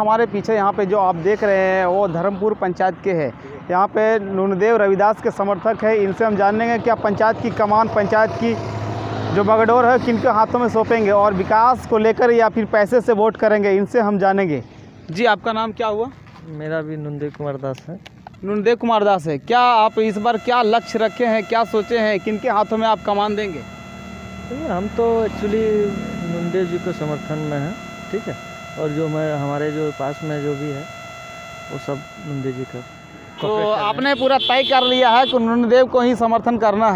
हमारे पीछे यहाँ पे जो आप देख रहे हैं वो धर्मपुर पंचायत के हैं। यहाँ पे नूनदेव रविदास के समर्थक है। इनसे हम जानेंगे क्या पंचायत की कमान, पंचायत की जो बागडोर है किनके हाथों में सौंपेंगे और विकास को लेकर या फिर पैसे से वोट करेंगे, इनसे हम जानेंगे। जी, आपका नाम क्या हुआ? मेरा भी नूनदेव कुमार दास है। नूनदेव कुमार दास है। क्या आप इस बार क्या लक्ष्य रखे हैं, क्या सोचे हैं, किनके हाथों में आप कमान देंगे? हम तो एक्चुअली नूनदेव जी को समर्थन में हैं, ठीक है। और जो हमारे जो पास में जो भी है वो सब नूनदेव जी का। तो आपने पूरा तय कर लिया है कि नूनदेव को ही समर्थन करना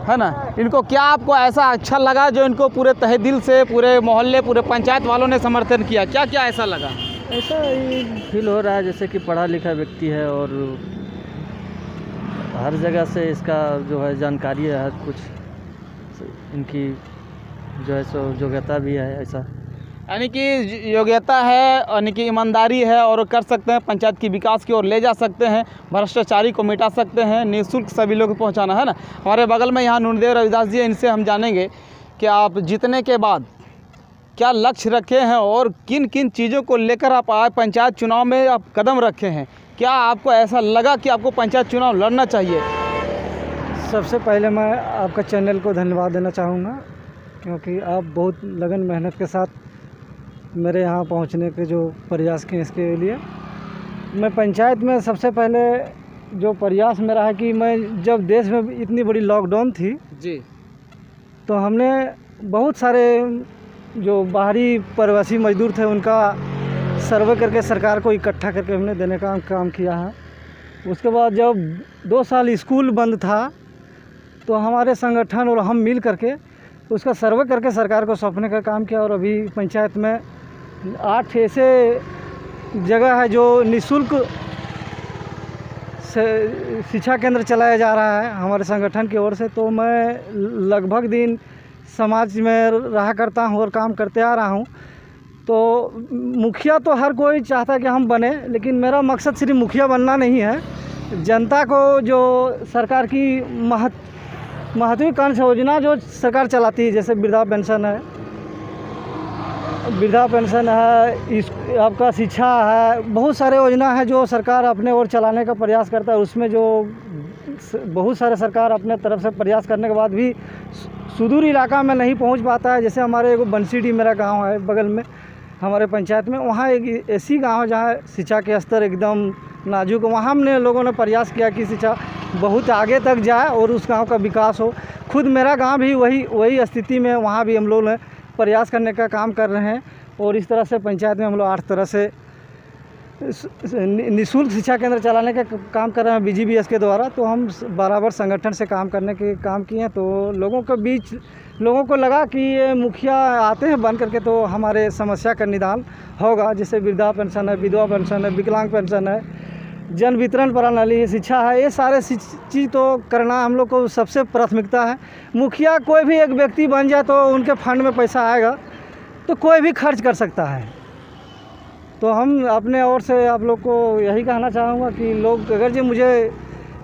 है ना? इनको क्या आपको ऐसा अच्छा लगा जो इनको पूरे तहे दिल से पूरे मोहल्ले, पूरे पंचायत वालों ने समर्थन किया? क्या क्या ऐसा लगा? ऐसा ही फील हो रहा है जैसे कि पढ़ा लिखा व्यक्ति है और हर जगह से इसका जो है जानकारी है, कुछ इनकी जो है सो योग्यता भी है। ऐसा यानी कि योग्यता है, यानी कि ईमानदारी है और कर सकते हैं, पंचायत की विकास की ओर ले जा सकते हैं, भ्रष्टाचारी को मिटा सकते हैं, निःशुल्क सभी लोग को पहुंचाना है ना। हमारे बगल में यहाँ नूनदेव रविदास जी, इनसे हम जानेंगे कि आप जीतने के बाद क्या लक्ष्य रखे हैं और किन किन चीज़ों को लेकर आप आए पंचायत चुनाव में आप कदम रखे हैं। क्या आपको ऐसा लगा कि आपको पंचायत चुनाव लड़ना चाहिए? सबसे पहले मैं आपका चैनल को धन्यवाद देना चाहूँगा, क्योंकि आप बहुत लगन मेहनत के साथ मेरे यहाँ पहुँचने के जो प्रयास किए, इसके लिए मैं पंचायत में सबसे पहले जो प्रयास मेरा है कि मैं जब देश में इतनी बड़ी लॉकडाउन थी जी, तो हमने बहुत सारे जो बाहरी प्रवासी मजदूर थे उनका सर्वे करके सरकार को इकट्ठा करके हमने देने का काम किया है। उसके बाद जब 2 साल स्कूल बंद था तो हमारे संगठन और हम मिल करके उसका सर्वे करके सरकार को सौंपने का काम किया। और अभी पंचायत में 8 ऐसे जगह है जो निःशुल्क शिक्षा केंद्र चलाया जा रहा है हमारे संगठन की ओर से। तो मैं लगभग दिन समाज में रहा करता हूँ और काम करते आ रहा हूँ। तो मुखिया तो हर कोई चाहता है कि हम बने, लेकिन मेरा मकसद सिर्फ मुखिया बनना नहीं है। जनता को जो सरकार की महत्वाकांक्षी योजना जो सरकार चलाती है, जैसे वृद्धा पेंशन है, आपका शिक्षा है, बहुत सारे योजना है जो सरकार अपने ओर चलाने का प्रयास करता है। उसमें जो बहुत सारे सरकार अपने तरफ से प्रयास करने के बाद भी सुदूर इलाका में नहीं पहुंच पाता है। जैसे हमारे एक बंसीडी मेरा गांव है बगल में हमारे पंचायत में, वहाँ एक ऐसी गांव है जहाँ शिक्षा के स्तर एकदम नाजुक। वहाँ हमने लोगों ने प्रयास किया कि शिक्षा बहुत आगे तक जाए और उस गांव का विकास हो। खुद मेरा गांव भी वही स्थिति में, वहाँ भी हम लोग ने प्रयास करने का काम कर रहे हैं। और इस तरह से पंचायत में हम लोग 8 तरह से निःशुल्क शिक्षा केंद्र चलाने का काम कर रहे हैं BGBS के द्वारा। तो हम बराबर संगठन से काम करने के काम किए हैं। तो लोगों के बीच लोगों को लगा कि ये मुखिया आते हैं बन करके तो हमारे समस्या का निदान होगा। जैसे वृद्धा पेंशन है, विधवा पेंशन है, विकलांग पेंशन है, जन वितरण प्रणाली है, शिक्षा है, ये सारे चीज़ तो करना हम लोग को सबसे प्राथमिकता है। मुखिया कोई भी एक व्यक्ति बन जाए तो उनके फंड में पैसा आएगा तो कोई भी खर्च कर सकता है। तो हम अपने ओर से आप लोग को यही कहना चाहूँगा कि लोग अगर जो मुझे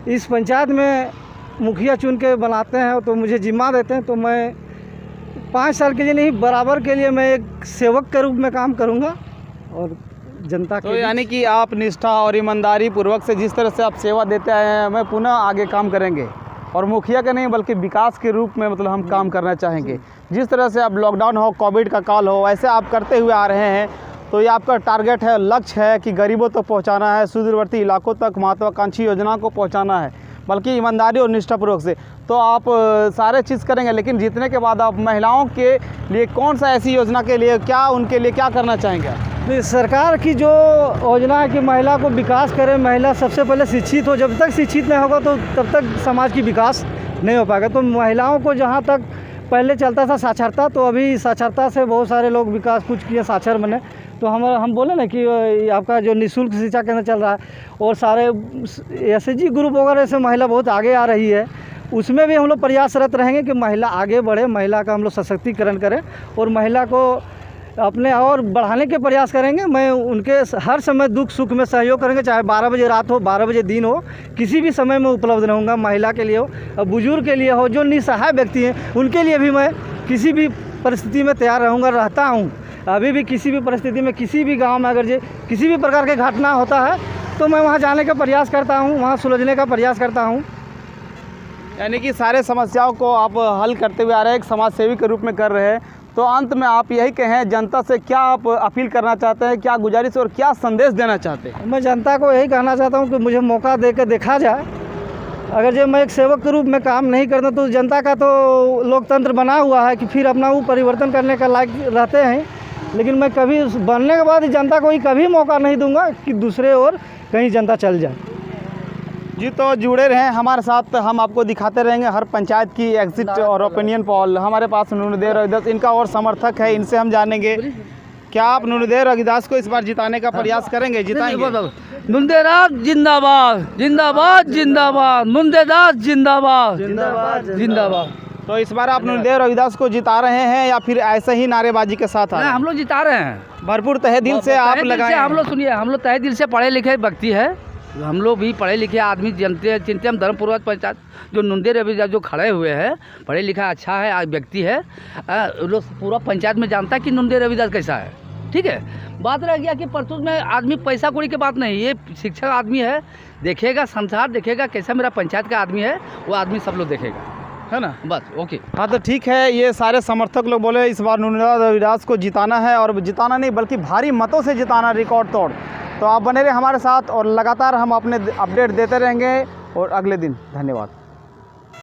इस पंचायत में मुखिया चुन के बनाते हैं तो मुझे जिम्मा देते हैं, तो मैं 5 साल के लिए नहीं, बराबर के लिए मैं एक सेवक के रूप में काम करूँगा और जनता के। तो यानी कि आप निष्ठा और ईमानदारी पूर्वक से जिस तरह से आप सेवा देते आए हैं, मैं पुनः आगे काम करेंगे और मुखिया का नहीं बल्कि विकास के रूप में मतलब हम काम करना चाहेंगे। जिस तरह से अब लॉकडाउन हो, कोविड का काल हो, ऐसे आप करते हुए आ रहे हैं। तो ये आपका टारगेट है, लक्ष्य है कि गरीबों तक पहुंचाना है, सुदूरवर्ती इलाकों तक महत्वाकांक्षी योजना को पहुंचाना है, बल्कि ईमानदारी और निष्ठापूर्वक से। तो आप सारे चीज़ करेंगे, लेकिन जीतने के बाद आप महिलाओं के लिए कौन सा ऐसी योजना के लिए क्या उनके लिए क्या करना चाहेंगे? सरकार की जो योजना है कि महिला को विकास करे, महिला सबसे पहले शिक्षित हो। जब तक शिक्षित नहीं होगा तो तब तक समाज की विकास नहीं हो पाएगा। तो महिलाओं को जहाँ तक पहले चलता था साक्षरता, तो अभी साक्षरता से बहुत सारे लोग विकास कुछ किए, साक्षर बने। तो हम बोले ना कि आपका जो निःशुल्क शिक्षा केंद्र चल रहा है और सारे SHG ग्रुप वगैरह से महिला बहुत आगे आ रही है, उसमें भी हम लोग प्रयासरत रहेंगे कि महिला आगे बढ़े, महिला का हम लोग सशक्तिकरण करें और महिला को अपने और बढ़ाने के प्रयास करेंगे। मैं उनके हर समय दुख सुख में सहयोग करेंगे, चाहे 12 बजे रात हो, 12 बजे दिन हो, किसी भी समय में उपलब्ध रहूँगा। महिला के लिए हो, बुजुर्ग के लिए हो, जो निसहाय व्यक्ति हैं उनके लिए भी मैं किसी भी परिस्थिति में तैयार रहूँगा, रहता हूँ। अभी भी किसी भी परिस्थिति में किसी भी गांव में अगर किसी भी प्रकार के घटना होता है तो मैं वहाँ जाने का प्रयास करता हूँ, वहाँ सुलझने का प्रयास करता हूँ। यानी कि सारे समस्याओं को आप हल करते हुए आ रहे हैं, एक समाज सेवी के रूप में कर रहे हैं। तो अंत में आप यही कहें, जनता से क्या आप अपील करना चाहते हैं, क्या गुजारिश और क्या संदेश देना चाहते हैं? मैं जनता को यही कहना चाहता हूँ कि मुझे मौका दे के देखा जाए। अगर जो मैं एक सेवक के रूप में काम नहीं करता तो जनता का तो लोकतंत्र बना हुआ है कि फिर अपना वो परिवर्तन करने का लायक रहते हैं, लेकिन मैं कभी बनने के बाद जनता को ही कभी मौका नहीं दूंगा कि दूसरे ओर कहीं जनता चल जाए। जी, तो जुड़े रहें हमारे साथ, हम आपको दिखाते रहेंगे हर पंचायत की एग्जिट और ओपिनियन पोल। हमारे पास नुनदेव रविदास इनका और समर्थक है, इनसे हम जानेंगे क्या आप नुनदेव रविदास को इस बार जिताने का प्रयास करेंगे, जिताएंगे? नुनदेदास जिंदाबाद, जिंदाबाद, जिंदाबाद, नुनदेदास जिंदाबाद, जिंदाबाद, जिंदाबाद। तो इस बार आप नुनदेव रविदास को जिता रहे हैं या फिर ऐसे ही नारेबाजी के साथ आ रहे हैं? हम लोग जिता रहे हैं, भरपूर तहे दिल से आप लगाए। हम लोग सुनिए, हम लोग तहे दिल से पढ़े लिखे व्यक्ति है, हम लोग भी पढ़े लिखे आदमी जानते हैं। चिंतम धर्मपूर्वक पंचायत जो नुनदेव रविदास जो खड़े हुए हैं, पढ़े लिखा अच्छा है व्यक्ति है, लोग पूरा पंचायत में जानता है कि नुनदेव रविदास कैसा है। ठीक है, बात रह गया कि परसों में आदमी पैसा कौड़ी की बात नहीं, ये शिक्षक आदमी है, देखेगा संसार, देखेगा कैसा मेरा पंचायत का आदमी है, वो आदमी सब लोग देखेगा, है ना? बस ओके। हाँ, तो ठीक है, ये सारे समर्थक लोग बोले इस बार नुनदेव रविदास को जिताना है, और जिताना नहीं बल्कि भारी मतों से जिताना, रिकॉर्ड तोड़। तो आप बने रहे हमारे साथ और लगातार हम अपने अपडेट देते रहेंगे और अगले दिन। धन्यवाद।